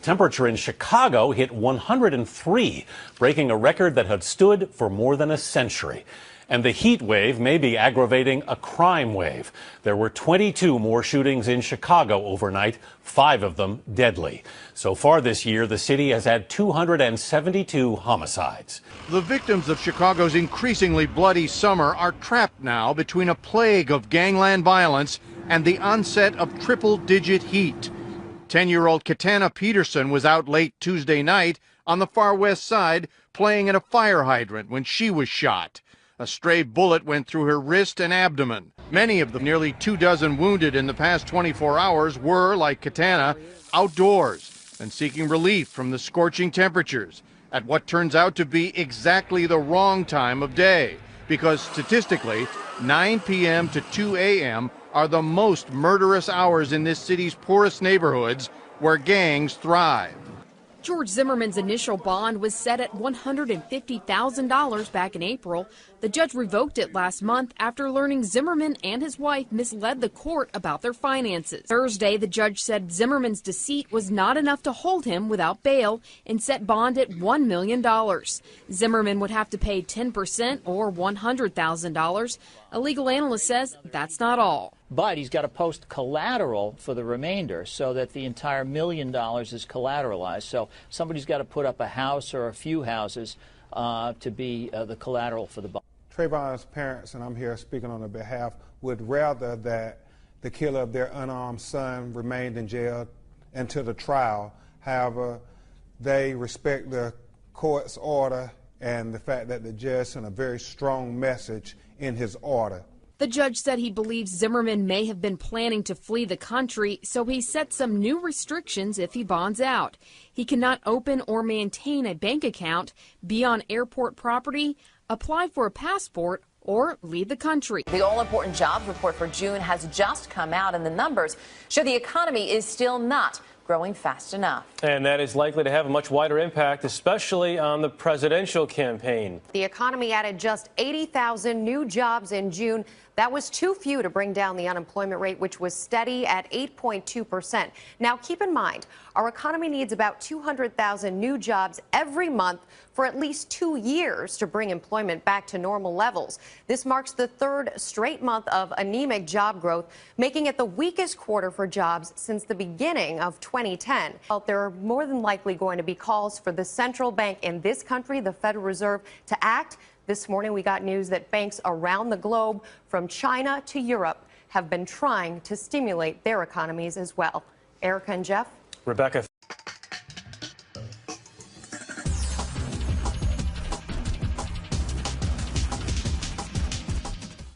Temperature in Chicago hit 103, breaking a record that had stood for more than a century. And the heat wave may be aggravating a crime wave. There were 22 more shootings in Chicago overnight, 5 of them deadly. So far this year, the city has had 272 homicides. The victims of Chicago's increasingly bloody summer are trapped now between a plague of gangland violence and the onset of triple-digit heat. 10-year-old Katana Peterson was out late Tuesday night on the far west side playing in a fire hydrant when she was shot. A stray bullet went through her wrist and abdomen. Many of the nearly 24 wounded in the past 24 hours were, like Katana, outdoors and seeking relief from the scorching temperatures at what turns out to be exactly the wrong time of day, because statistically, 9 p.m. to 2 a.m. are the most murderous hours in this city's poorest neighborhoods where gangs thrive. George Zimmerman's initial bond was set at $150,000 back in April. The judge revoked it last month after learning Zimmerman and his wife misled the court about their finances. Thursday, the judge said Zimmerman's deceit was not enough to hold him without bail and set bond at $1 million. Zimmerman would have to pay 10% or $100,000. A legal analyst says that's not all. But he's got to post collateral for the remainder so that the entire $1 million is collateralized. So somebody's got to put up a house or a few houses to be the collateral for the bond. Trayvon's parents, and I'm here speaking on their behalf, would rather that the killer of their unarmed son remained in jail until the trial. However, they respect the court's order and the fact that the judge sent a very strong message in his order. The judge said he believes Zimmerman may have been planning to flee the country, so he set some new restrictions if he bonds out. He cannot open or maintain a bank account, be on airport property, apply for a passport, or leave the country. The all-important jobs report for June has just come out, and the numbers show the economy is still not growing fast enough. And that is likely to have a much wider impact, especially on the presidential campaign. The economy added just 80,000 new jobs in June. That was too few to bring down the unemployment rate, which was steady at 8.2%. Now, keep in mind, our economy needs about 200,000 new jobs every month for at least 2 years to bring employment back to normal levels. This marks the third straight month of anemic job growth, making it the weakest quarter for jobs since the beginning of 2010. There are more than likely going to be calls for the central bank in this country, the Federal Reserve, to act. This morning, we got news that banks around the globe, from China to Europe, have been trying to stimulate their economies as well. Erica and Jeff? Rebecca.